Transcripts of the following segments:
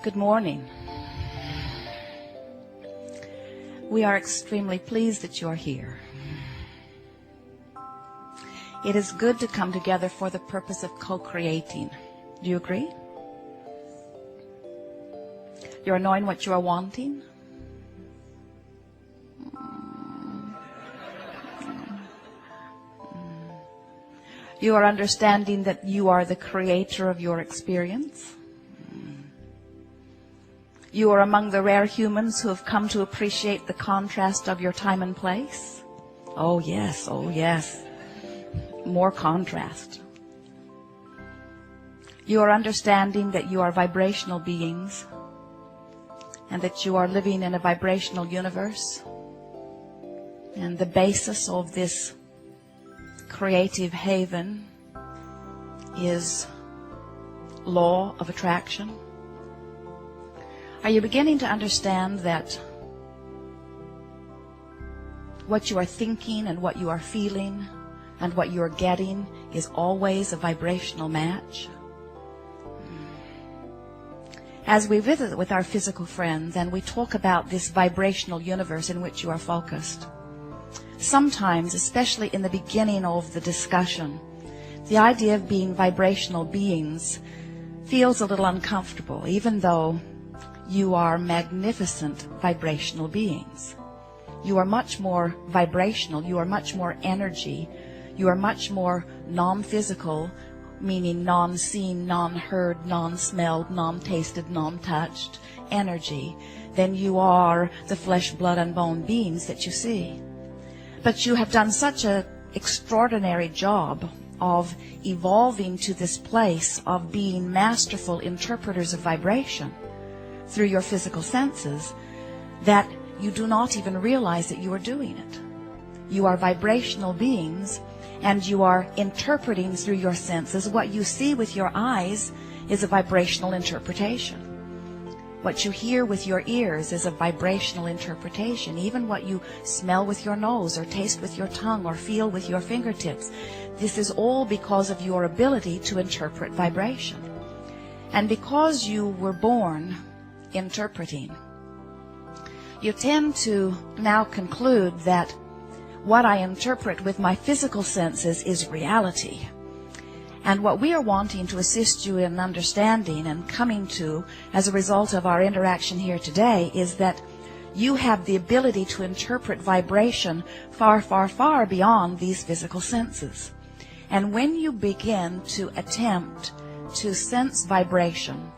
Good morning. We are extremely pleased that you are here. It is good to come together for the purpose of co-creating. Do you agree? You're knowing what you are wanting? You are understanding that you are the creator of your experience? You are among the rare humans who have come to appreciate the contrast of your time and place? Oh yes, oh yes. More contrast. You are understanding that you are vibrational beings and that you are living in a vibrational universe. And the basis of this creative haven is law of attraction. Are you beginning to understand that what you are thinking and what you are feeling and what you are getting is always a vibrational match? As we visit with our physical friends and we talk about this vibrational universe in which you are focused, sometimes, especially in the beginning of the discussion, the idea of being vibrational beings feels a little uncomfortable, even though you are magnificent vibrational beings. You are much more vibrational. You are much more energy. You are much more non-physical, meaning non-seen, non-heard, non-smelled, non-tasted, non-touched energy than you are the flesh, blood, and bone beings that you see. But you have done such an extraordinary job of evolving to this place of being masterful interpreters of vibration through your physical senses that you do not even realize that you are doing it. You are vibrational beings and you are interpreting through your senses. What you see with your eyes is a vibrational interpretation. What you hear with your ears is a vibrational interpretation. Even what you smell with your nose or taste with your tongue or feel with your fingertips. This is all because of your ability to interpret vibration. And because you were born interpreting, you tend to now conclude that what I interpret with my physical senses is reality. And what we are wanting to assist you in understanding and coming to as a result of our interaction here today is that you have the ability to interpret vibration far, far, far beyond these physical senses. And when you begin to attempt to sense vibration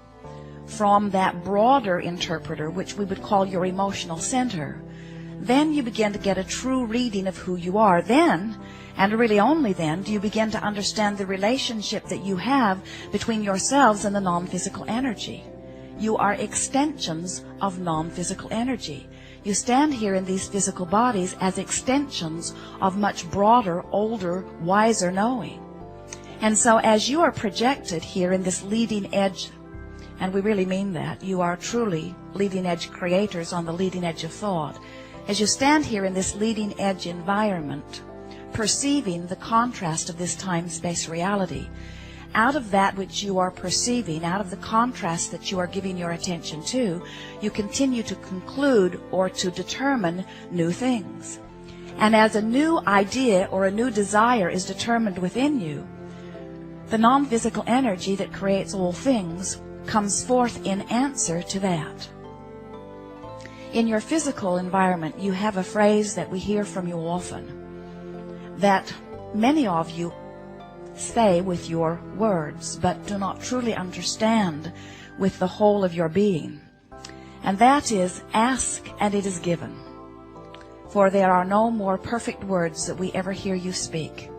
from that broader interpreter, which we would call your emotional center, then you begin to get a true reading of who you are. Then, and really only then, do you begin to understand the relationship that you have between yourselves and the non-physical energy. You are extensions of non-physical energy. You stand here in these physical bodies as extensions of much broader, older, wiser knowing. And so as you are projected here in this leading edge, and we really mean that, you are truly leading edge creators on the leading edge of thought. As you stand here in this leading edge environment, perceiving the contrast of this time-space reality, out of that which you are perceiving, out of the contrast that you are giving your attention to, you continue to conclude or to determine new things. And as a new idea or a new desire is determined within you, the non-physical energy that creates all things comes forth in answer to that. In your physical environment, you have a phrase that we hear from you often, that many of you say with your words, but do not truly understand with the whole of your being. And that is, ask and it is given. For there are no more perfect words that we ever hear you speak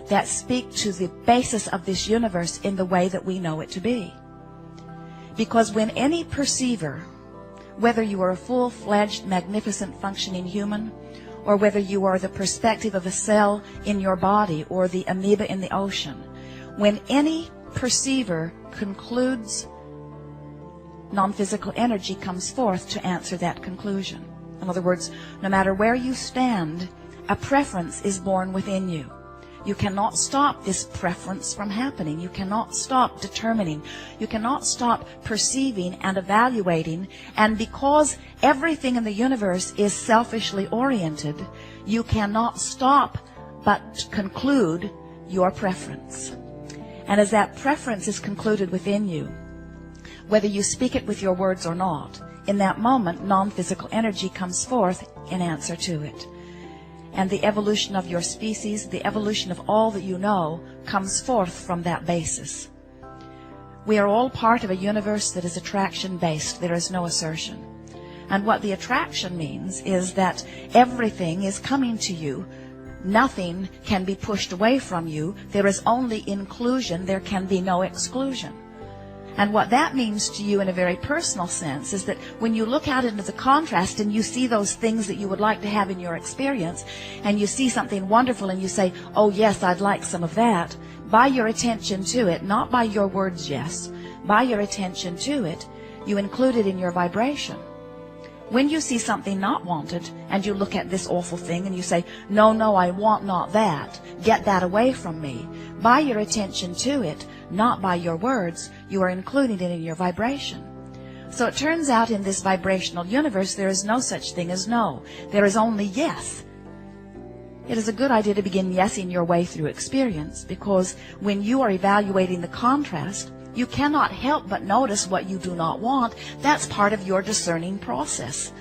that speak to the basis of this universe in the way that we know it to be. Because when any perceiver, whether you are a full-fledged, magnificent, functioning human, or whether you are the perspective of a cell in your body or the amoeba in the ocean, when any perceiver concludes, non-physical energy comes forth to answer that conclusion. In other words, no matter where you stand, a preference is born within you. You cannot stop this preference from happening. You cannot stop determining. You cannot stop perceiving and evaluating. And because everything in the universe is selfishly oriented, you cannot stop but conclude your preference. And as that preference is concluded within you, whether you speak it with your words or not, in that moment, non-physical energy comes forth in answer to it. And the evolution of your species, the evolution of all that you know, comes forth from that basis. We are all part of a universe that is attraction-based. There is no assertion. And what the attraction means is that everything is coming to you. Nothing can be pushed away from you. There is only inclusion. There can be no exclusion. And what that means to you in a very personal sense is that when you look out into the contrast and you see those things that you would like to have in your experience, and you see something wonderful and you say, oh yes, I'd like some of that, by your attention to it, not by your words yes, by your attention to it, you include it in your vibration. When you see something not wanted and you look at this awful thing and you say, no, no, I want not that, get that away from me, by your attention to it, not by your words, you are including it in your vibration. So it turns out in this vibrational universe there is no such thing as no. There is only yes. It is a good idea to begin yesing your way through experience, because when you are evaluating the contrast, you cannot help but notice what you do not want. That's part of your discerning process.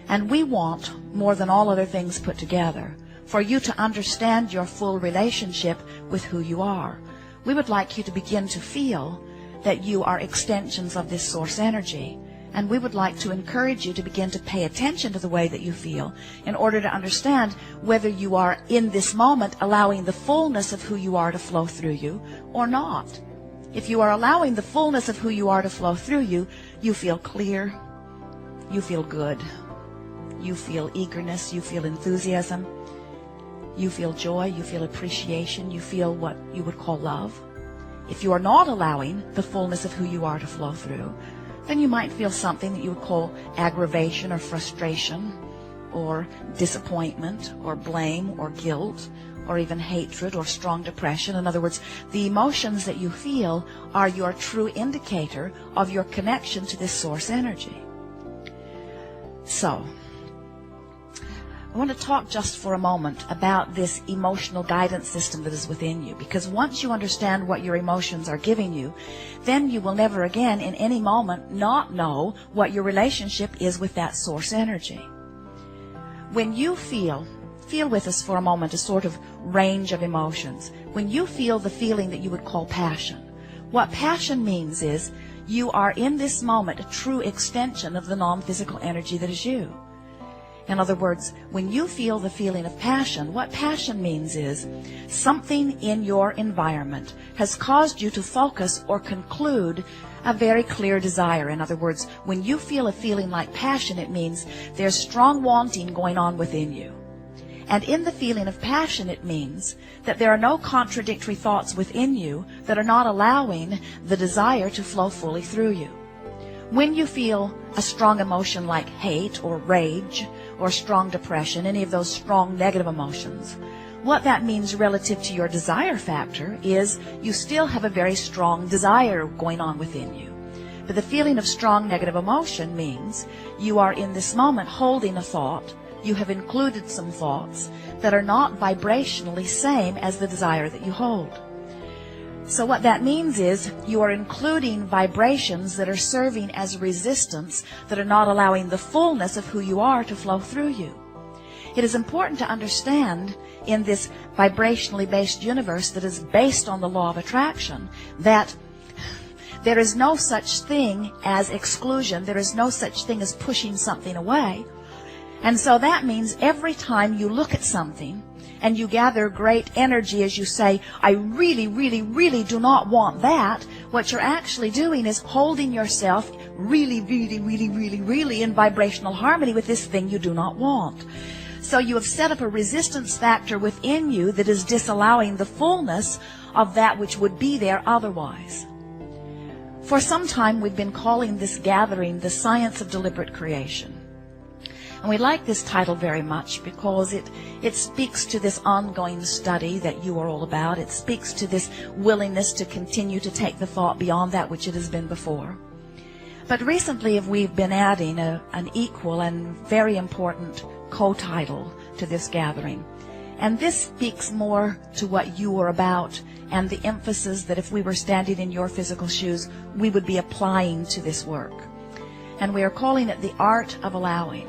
And we want, more than all other things put together, for you to understand your full relationship with who you are. We would like you to begin to feel that you are extensions of this source energy. And we would like to encourage you to begin to pay attention to the way that you feel in order to understand whether you are in this moment allowing the fullness of who you are to flow through you or not. If you are allowing the fullness of who you are to flow through you, you feel clear, you feel good, you feel eagerness, you feel enthusiasm, you feel joy, you feel appreciation, you feel what you would call love. If you are not allowing the fullness of who you are to flow through, then you might feel something that you would call aggravation or frustration or disappointment or blame or guilt or even hatred or strong depression. In other words, the emotions that you feel are your true indicator of your connection to this source energy. So, I want to talk just for a moment about this emotional guidance system that is within you, because once you understand what your emotions are giving you, then you will never again in any moment not know what your relationship is with that source energy. When you feel with us for a moment a sort of range of emotions. When you feel the feeling that you would call passion, what passion means is you are in this moment a true extension of the non-physical energy that is you. In other words, when you feel the feeling of passion, what passion means is something in your environment has caused you to focus or conclude a very clear desire. In other words, when you feel a feeling like passion, it means there's strong wanting going on within you. And in the feeling of passion, it means that there are no contradictory thoughts within you that are not allowing the desire to flow fully through you. When you feel a strong emotion like hate or rage or strong depression, any of those strong negative emotions, what that means relative to your desire factor is you still have a very strong desire going on within you. But the feeling of strong negative emotion means you are in this moment holding a thought. You have included some thoughts that are not vibrationally same as the desire that you hold. So what that means is you are including vibrations that are serving as resistance, that are not allowing the fullness of who you are to flow through you. It is important to understand in this vibrationally based universe that is based on the law of attraction that there is no such thing as exclusion. There is no such thing as pushing something away. And so that means every time you look at something and you gather great energy as you say, I really, really, really do not want that, what you're actually doing is holding yourself really, really, really, really, really in vibrational harmony with this thing you do not want. So you have set up a resistance factor within you that is disallowing the fullness of that which would be there otherwise. For some time we've been calling this gathering the science of deliberate creation. And we like this title very much because it speaks to this ongoing study that you are all about. It speaks to this willingness to continue to take the thought beyond that which it has been before. But recently we've been adding an equal and very important co-title to this gathering. And this speaks more to what you are about and the emphasis that if we were standing in your physical shoes, we would be applying to this work. And we are calling it the art of allowing,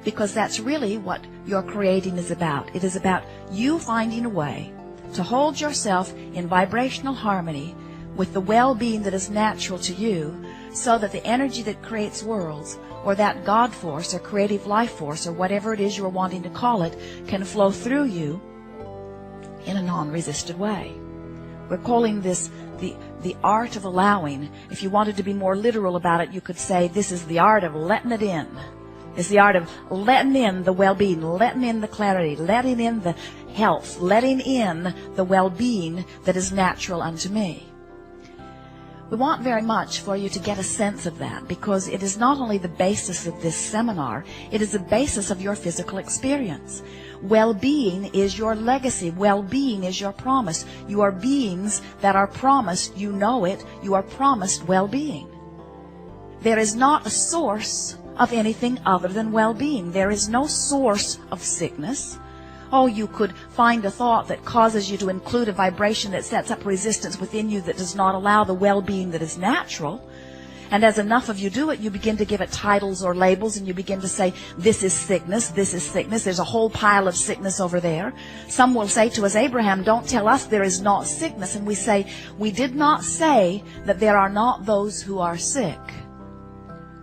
because that's really what your creating is about. It is about you finding a way to hold yourself in vibrational harmony with the well-being that is natural to you, so that the energy that creates worlds, or that God force or creative life force, or whatever it is you are wanting to call it, can flow through you in a non-resisted way. We're calling this the art of allowing. If you wanted to be more literal about it, you could say this is the art of letting it in. It's the art of letting in the well-being, letting in the clarity, letting in the health, letting in the well-being that is natural unto me. We want very much for you to get a sense of that, because it is not only the basis of this seminar, it is the basis of your physical experience. Well-being is your legacy. Well-being is your promise. You are beings that are promised, you know it, you are promised well-being. There is not a source of anything other than well-being. There is no source of sickness. Oh, you could find a thought that causes you to include a vibration that sets up resistance within you that does not allow the well-being that is natural. And as enough of you do it, you begin to give it titles or labels, and you begin to say, this is sickness, there's a whole pile of sickness over there. Some will say to us, Abraham, don't tell us there is not sickness. And we say, we did not say that there are not those who are sick.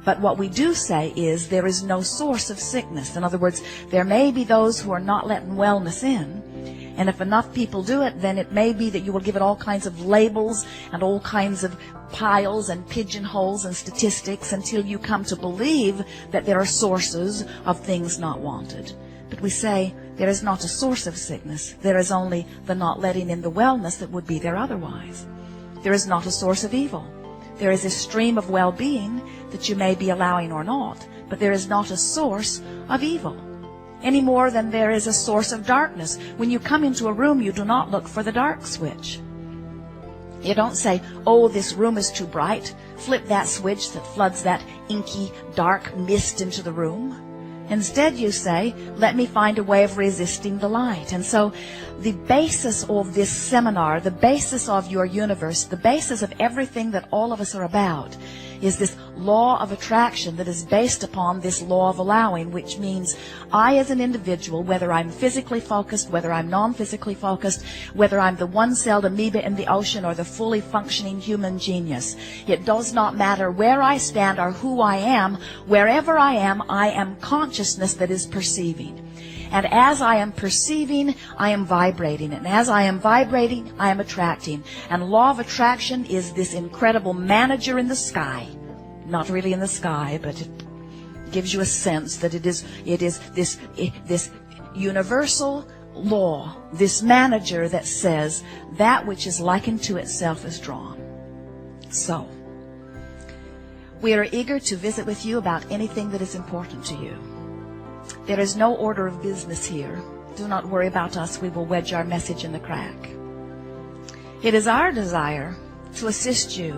But what we do say is there is no source of sickness. In other words, there may be those who are not letting wellness in. And if enough people do it, then it may be that you will give it all kinds of labels and all kinds of piles and pigeonholes and statistics until you come to believe that there are sources of things not wanted. But we say there is not a source of sickness. There is only the not letting in the wellness that would be there otherwise. There is not a source of evil. There is a stream of well-being that you may be allowing or not, but there is not a source of evil, any more than there is a source of darkness. When you come into a room, you do not look for the dark switch. You don't say, oh, this room is too bright. Flip that switch that floods that inky, dark mist into the room. Instead, you say, let me find a way of resisting the light. And so the basis of this seminar, the basis of your universe, the basis of everything that all of us are about is this law of attraction that is based upon this law of allowing, which means I as an individual, whether I'm physically focused, whether I'm non-physically focused, whether I'm the one-celled amoeba in the ocean or the fully functioning human genius, it does not matter where I stand or who I am. Wherever I am consciousness that is perceiving. And as I am perceiving, I am vibrating. And as I am vibrating, I am attracting. And law of attraction is this incredible manager in the sky. Not really in the sky, but it gives you a sense that it is this universal law, this manager that says that which is likened to itself is drawn. So, we are eager to visit with you about anything that is important to you. There is no order of business here. Do not worry about us. We will wedge our message in the crack. It is our desire to assist you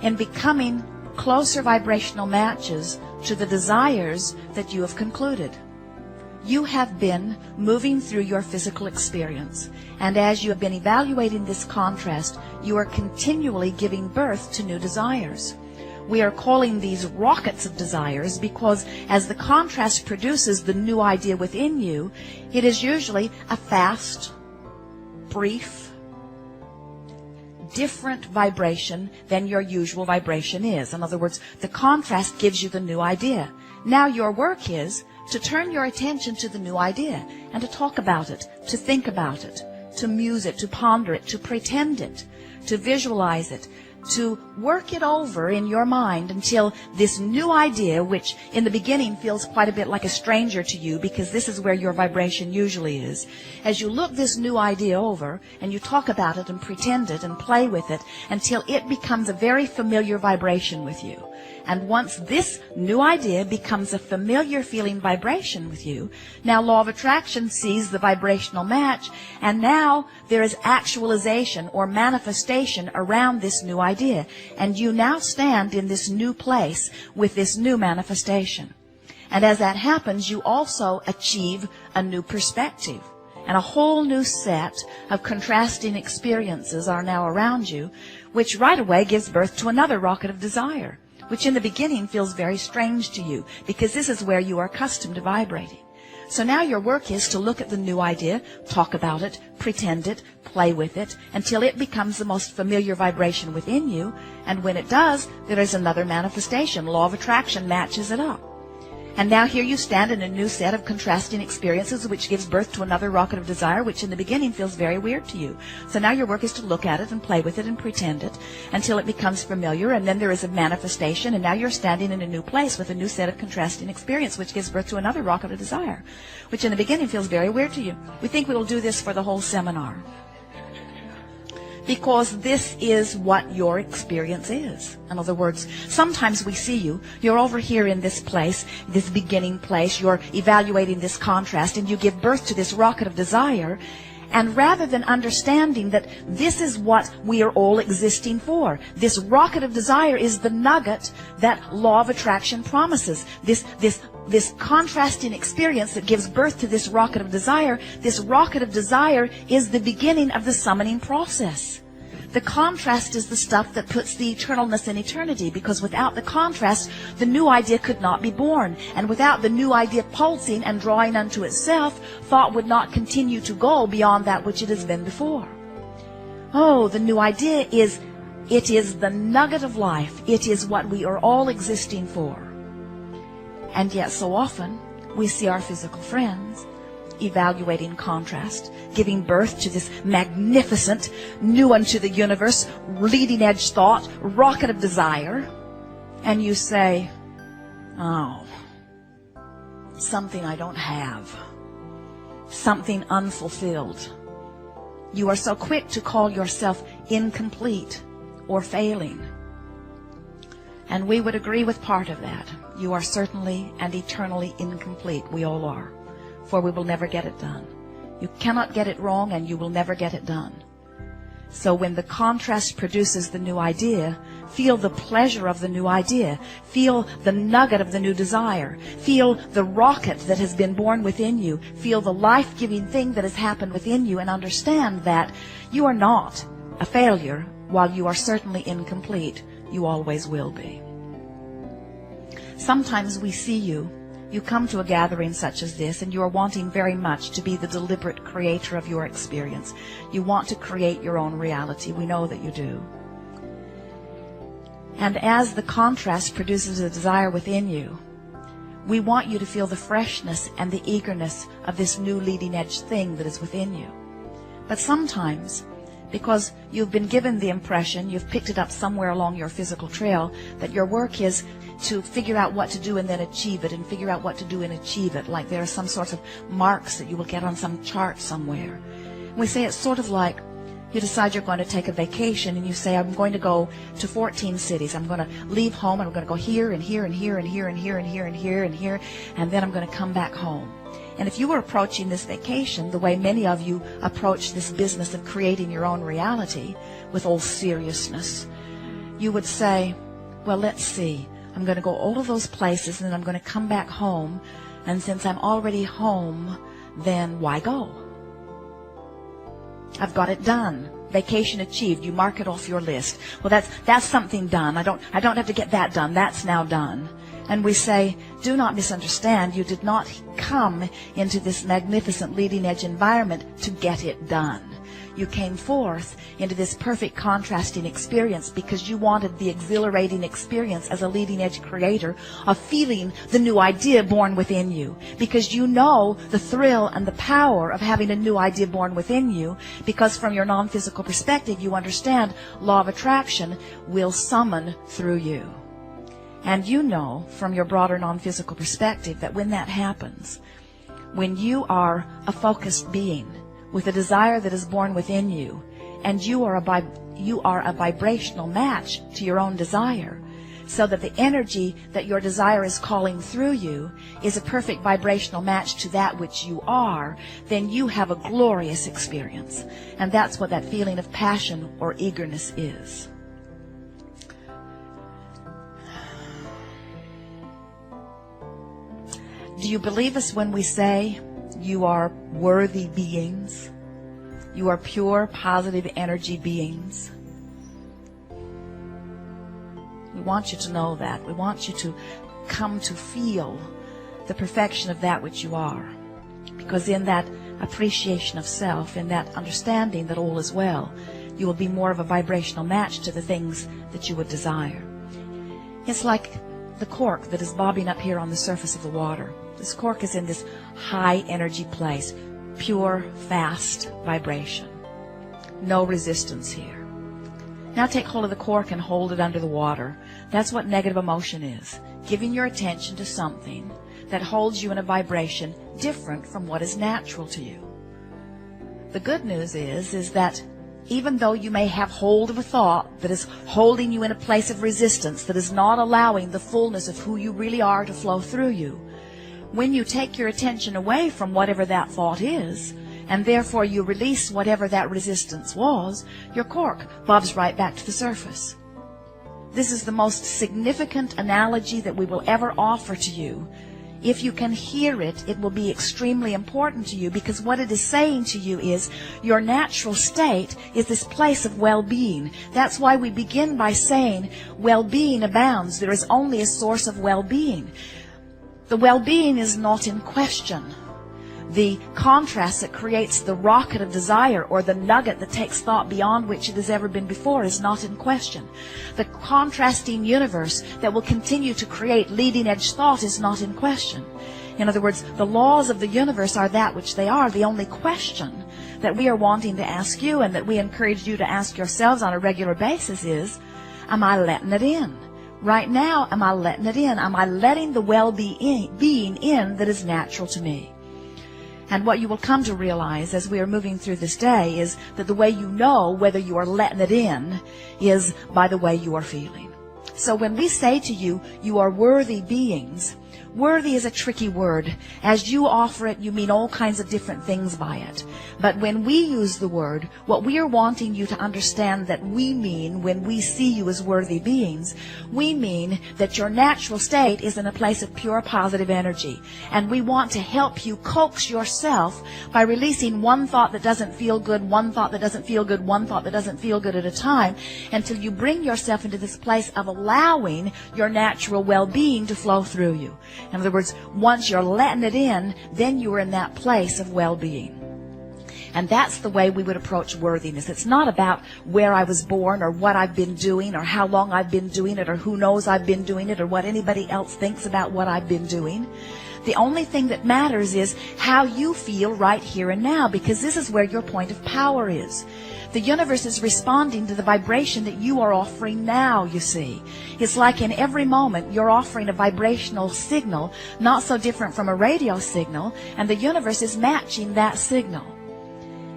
in becoming closer vibrational matches to the desires that you have concluded. You have been moving through your physical experience, and as you have been evaluating this contrast, you are continually giving birth to new desires. We are calling these rockets of desires because as the contrast produces the new idea within you, it is usually a fast, brief, different vibration than your usual vibration is. In other words, the contrast gives you the new idea. Now your work is to turn your attention to the new idea and to talk about it, to think about it, to muse it, to ponder it, to pretend it, to visualize it, to work it over in your mind until this new idea, which in the beginning feels quite a bit like a stranger to you because this is where your vibration usually is. As you look this new idea over and you talk about it and pretend it and play with it until it becomes a very familiar vibration with you. And once this new idea becomes a familiar feeling vibration with you, now law of attraction sees the vibrational match, and now there is actualization or manifestation around this new idea. And you now stand in this new place with this new manifestation. And as that happens, you also achieve a new perspective. And a whole new set of contrasting experiences are now around you, which right away gives birth to another rocket of desire, which in the beginning feels very strange to you because this is where you are accustomed to vibrating. So now your work is to look at the new idea, talk about it, pretend it, play with it, until it becomes the most familiar vibration within you. And when it does, there is another manifestation. Law of attraction matches it up. And now here you stand in a new set of contrasting experiences, which gives birth to another rocket of desire, which in the beginning feels very weird to you. So now your work is to look at it and play with it and pretend it until it becomes familiar, and then there is a manifestation, and now you're standing in a new place with a new set of contrasting experience, which gives birth to another rocket of desire, which in the beginning feels very weird to you. We think we will do this for the whole seminar, because this is what your experience is. In other words, sometimes we see you, you're over here in this place, this beginning place, you're evaluating this contrast, and you give birth to this rocket of desire. And rather than understanding that this is what we are all existing for, this rocket of desire is the nugget that law of attraction promises. This contrasting experience that gives birth to this rocket of desire is the beginning of the summoning process. The contrast is the stuff that puts the eternalness in eternity, because without the contrast, the new idea could not be born. And without the new idea pulsing and drawing unto itself, thought would not continue to go beyond that which it has been before. Oh, the new idea is the nugget of life. It is what we are all existing for. And yet so often, we see our physical friends evaluating contrast, giving birth to this magnificent, new unto the universe, leading edge thought, rocket of desire. And you say, oh, something I don't have, something unfulfilled. You are so quick to call yourself incomplete or failing. And we would agree with part of that. You are certainly and eternally incomplete. We all are. For we will never get it done. You cannot get it wrong, and you will never get it done. So when the contrast produces the new idea, feel the pleasure of the new idea. Feel the nugget of the new desire. Feel the rocket that has been born within you. Feel the life-giving thing that has happened within you, and understand that you are not a failure. While you are certainly incomplete, you always will be. Sometimes we see you. You come to a gathering such as this, and you are wanting very much to be the deliberate creator of your experience. You want to create your own reality. We know that you do. And as the contrast produces a desire within you, we want you to feel the freshness and the eagerness of this new leading edge thing that is within you. But sometimes, because you've been given the impression, you've picked it up somewhere along your physical trail, that your work is to figure out what to do and then achieve it, and figure out what to do and achieve it, like there are some sorts of marks that you will get on some chart somewhere. And we say it's sort of like you decide you're going to take a vacation, and you say, I'm going to go to 14 cities. I'm going to leave home, and I'm going to go here and here and here and here and here and here and here and here, and then I'm going to come back home. And if you were approaching this vacation the way many of you approach this business of creating your own reality, with all seriousness, you would say, well, let's see. I'm going to go all of those places, and then I'm going to come back home. And since I'm already home, then why go? I've got it done. Vacation achieved. You mark it off your list. Well, that's something done. I don't have to get that done. That's now done. And we say, do not misunderstand. You did not come into this magnificent leading edge environment to get it done. you came forth into this perfect contrasting experience because you wanted the exhilarating experience as a leading edge creator of feeling the new idea born within you. Because you know the thrill and the power of having a new idea born within you, because from your non-physical perspective you understand law of attraction will summon through you. And you know from your broader non-physical perspective that when that happens, when you are a focused being with a desire that is born within you, and you are a vibrational match to your own desire, so that the energy that your desire is calling through you is a perfect vibrational match to that which you are, then you have a glorious experience. And that's what that feeling of passion or eagerness is. Do you believe us when we say you are worthy beings? You are pure, positive energy beings. We want you to know that. We want you to come to feel the perfection of that which you are. Because in that appreciation of self, in that understanding that all is well, you will be more of a vibrational match to the things that you would desire. It's like the cork that is bobbing up here on the surface of the water. This cork is in this high energy place, pure, fast vibration. No resistance here. Now take hold of the cork and hold it under the water. That's what negative emotion is. Giving your attention to something that holds you in a vibration different from what is natural to you. The good news is that even though you may have hold of a thought that is holding you in a place of resistance, that is not allowing the fullness of who you really are to flow through you, when you take your attention away from whatever that thought is, and therefore you release whatever that resistance was, your cork bobs right back to the surface. This is the most significant analogy that we will ever offer to you. If you can hear it, it will be extremely important to you, because what it is saying to you is your natural state is this place of well-being. That's why we begin by saying well-being abounds. There is only a source of well-being. The well-being is not in question. The contrast that creates the rocket of desire, or the nugget that takes thought beyond which it has ever been before, is not in question. The contrasting universe that will continue to create leading edge thought is not in question. In other words, the laws of the universe are that which they are. The only question that we are wanting to ask you, and that we encourage you to ask yourselves on a regular basis, is, am I letting it in? Right now, am I letting it in? Am I letting the well-being in that is natural to me? And what you will come to realize as we are moving through this day is that the way you know whether you are letting it in is by the way you are feeling. So when we say to you, you are worthy beings, worthy is a tricky word. As you offer it, you mean all kinds of different things by it. But when we use the word, what we are wanting you to understand that we mean when we see you as worthy beings, we mean that your natural state is in a place of pure positive energy. And we want to help you coax yourself by releasing one thought that doesn't feel good, one thought that doesn't feel good, one thought that doesn't feel good at a time, until you bring yourself into this place of allowing your natural well-being to flow through you. In other words, once you're letting it in, then you are in that place of well-being. And that's the way we would approach worthiness. It's not about where I was born, or what I've been doing, or how long I've been doing it, or who knows I've been doing it, or what anybody else thinks about what I've been doing. The only thing that matters is how you feel right here and now, because this is where your point of power is. The universe is responding to the vibration that you are offering now, you see. It's like in every moment you're offering a vibrational signal, not so different from a radio signal, and the universe is matching that signal.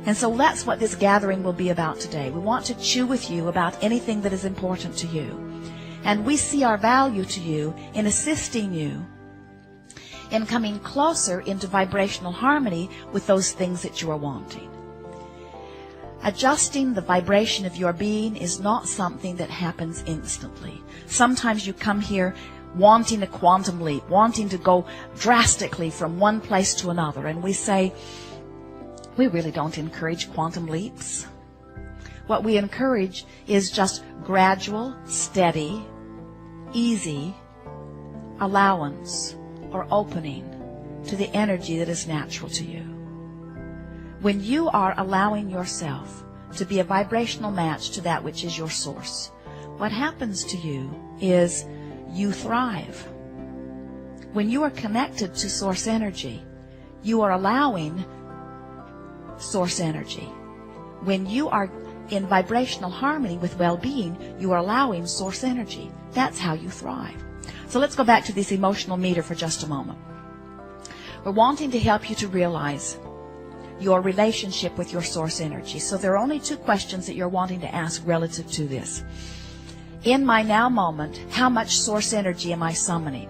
And so that's what this gathering will be about today. We want to chew with you about anything that is important to you. And we see our value to you in assisting you in coming closer into vibrational harmony with those things that you are wanting. Adjusting the vibration of your being is not something that happens instantly. Sometimes you come here wanting a quantum leap, wanting to go drastically from one place to another. And we say, we really don't encourage quantum leaps. What we encourage is just gradual, steady, easy allowance or opening to the energy that is natural to you. When you are allowing yourself to be a vibrational match to that which is your source, what happens to you is you thrive. When you are connected to source energy, you are allowing source energy. When you are in vibrational harmony with well-being, you are allowing source energy. That's how you thrive. So let's go back to this emotional meter for just a moment. We're wanting to help you to realize your relationship with your source energy. So there are only two questions that you're wanting to ask relative to this. In my now moment, how much source energy am I summoning?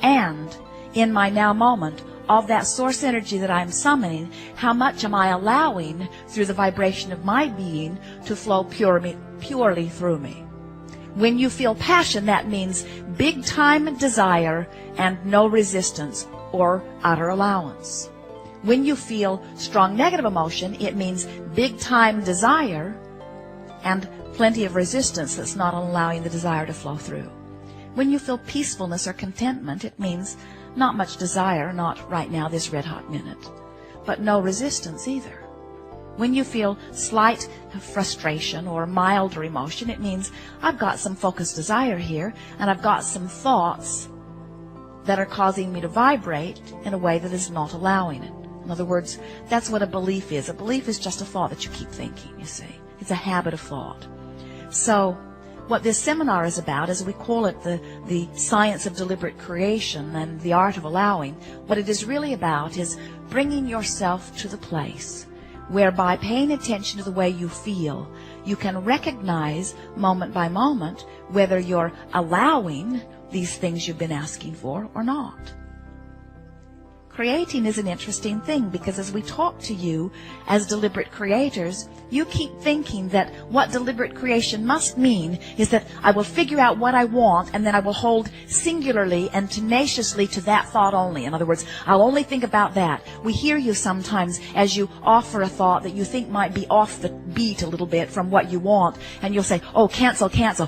And in my now moment, of that source energy that I'm summoning, how much am I allowing through the vibration of my being to flow purely through me? When you feel passion, that means big time desire and no resistance or utter allowance. When you feel strong negative emotion, it means big time desire and plenty of resistance that's not allowing the desire to flow through. When you feel peacefulness or contentment, it means not much desire, not right now, this red hot minute, but no resistance either. When you feel slight frustration or milder emotion, it means I've got some focused desire here, and I've got some thoughts that are causing me to vibrate in a way that is not allowing it. In other words, that's what a belief is. A belief is just a thought that you keep thinking, you see. It's a habit of thought. So what this seminar is about, as we call it the science of deliberate creation and the art of allowing, what it is really about is bringing yourself to the place where, by paying attention to the way you feel, you can recognize moment by moment whether you're allowing these things you've been asking for or not. Creating is an interesting thing, because as we talk to you as deliberate creators, you keep thinking that what deliberate creation must mean is that I will figure out what I want, and then I will hold singularly and tenaciously to that thought only. In other words, I'll only think about that. We hear you sometimes as you offer a thought that you think might be off the beat a little bit from what you want, and you'll say, oh, cancel, cancel.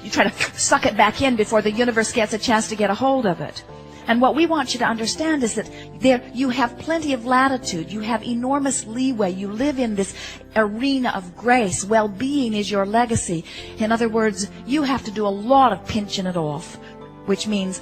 You try to suck it back in before the universe gets a chance to get a hold of it. And what we want you to understand is that you have plenty of latitude. You have enormous leeway. You live in this arena of grace. Well-being is your legacy. In other words, you have to do a lot of pinching it off, which means,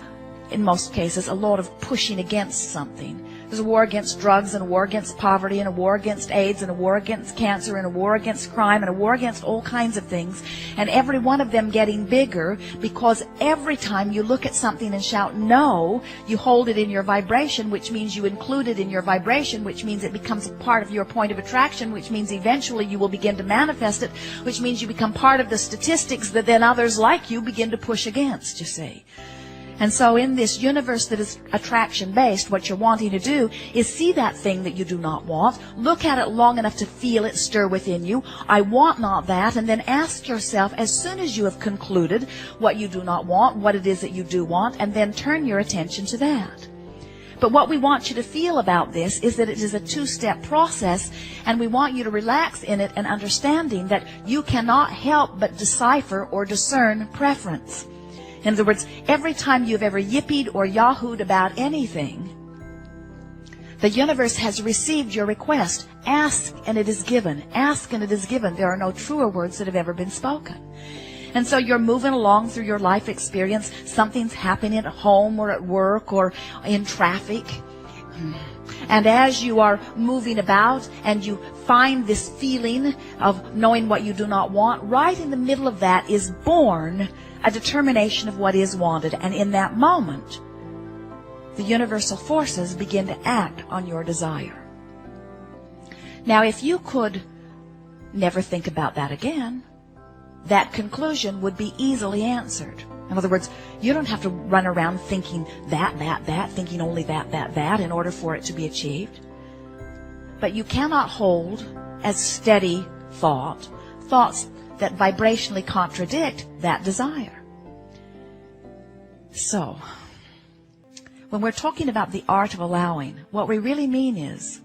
in most cases, a lot of pushing against something. There's a war against drugs, and a war against poverty, and a war against AIDS, and a war against cancer, and a war against crime, and a war against all kinds of things, and every one of them getting bigger, because every time you look at something and shout no, you hold it in your vibration, which means you include it in your vibration, which means it becomes a part of your point of attraction, which means eventually you will begin to manifest it, which means you become part of the statistics that then others like you begin to push against, you see. And so in this universe that is attraction-based, what you're wanting to do is see that thing that you do not want, look at it long enough to feel it stir within you, I want not that, and then ask yourself, as soon as you have concluded what you do not want, what it is that you do want, and then turn your attention to that. But what we want you to feel about this is that it is a two-step process, and we want you to relax in it and understanding that you cannot help but decipher or discern preference. In other words, every time you've ever yippied or yahooed about anything, the universe has received your request. Ask and it is given. Ask and it is given. There are no truer words that have ever been spoken. And so you're moving along through your life experience. Something's happening at home or at work or in traffic. And as you are moving about and you find this feeling of knowing what you do not want, right in the middle of that is born a determination of what is wanted. And in that moment, the universal forces begin to act on your desire. Now, if you could never think about that again, that conclusion would be easily answered. In other words, you don't have to run around thinking that, thinking only that in order for it to be achieved. But you cannot hold as steady thoughts that vibrationally contradict that desire. So, when we're talking about the art of allowing, what we really mean is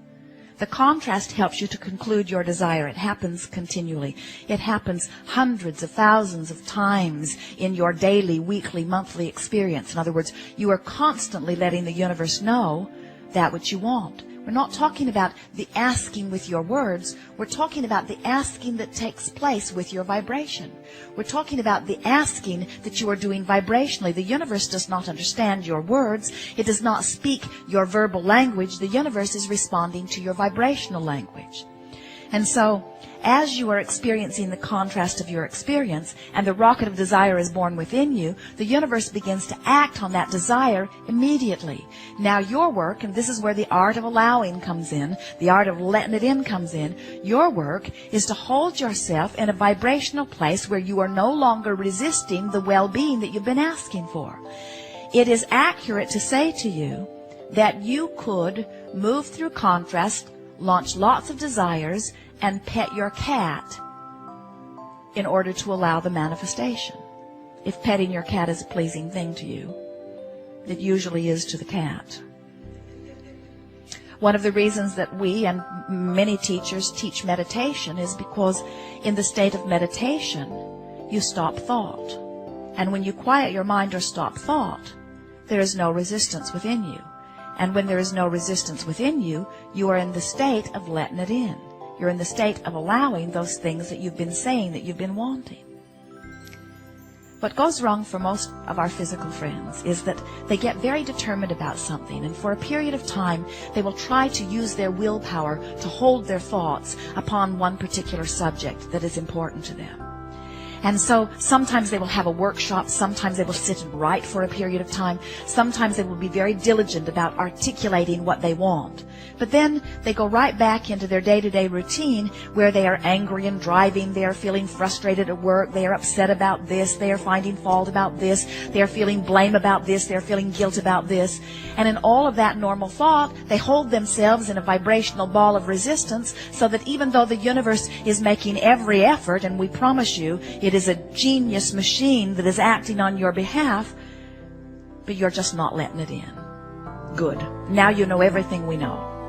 the contrast helps you to conclude your desire. It happens continually. It happens hundreds of thousands of times in your daily, weekly, monthly experience. In other words, you are constantly letting the universe know that which you want. We're not talking about the asking with your words. We're talking about the asking that takes place with your vibration. We're talking about the asking that you are doing vibrationally. The universe does not understand your words. It does not speak your verbal language. The universe is responding to your vibrational language. And so, as you are experiencing the contrast of your experience and the rocket of desire is born within you, the universe begins to act on that desire immediately. Now your work, and this is where the art of allowing comes in, the art of letting it in comes in, your work is to hold yourself in a vibrational place where you are no longer resisting the well-being that you've been asking for. It is accurate to say to you that you could move through contrast, launch lots of desires, and pet your cat in order to allow the manifestation. If petting your cat is a pleasing thing to you, it usually is to the cat. One of the reasons that we and many teachers teach meditation is because in the state of meditation, you stop thought. And when you quiet your mind or stop thought, there is no resistance within you. And when there is no resistance within you, you are in the state of letting it in. You're in the state of allowing those things that you've been saying that you've been wanting. What goes wrong for most of our physical friends is that they get very determined about something, and for a period of time they will try to use their willpower to hold their thoughts upon one particular subject that is important to them. And so sometimes they will have a workshop, sometimes they will sit and write for a period of time, sometimes they will be very diligent about articulating what they want. But then they go right back into their day-to-day routine where they are angry and driving, they are feeling frustrated at work, they are upset about this, they are finding fault about this, they are feeling blame about this, they are feeling guilt about this. And in all of that normal thought, they hold themselves in a vibrational ball of resistance so that even though the universe is making every effort, and we promise you it is a genius machine that is acting on your behalf, but you're just not letting it in. Good. Now you know everything we know.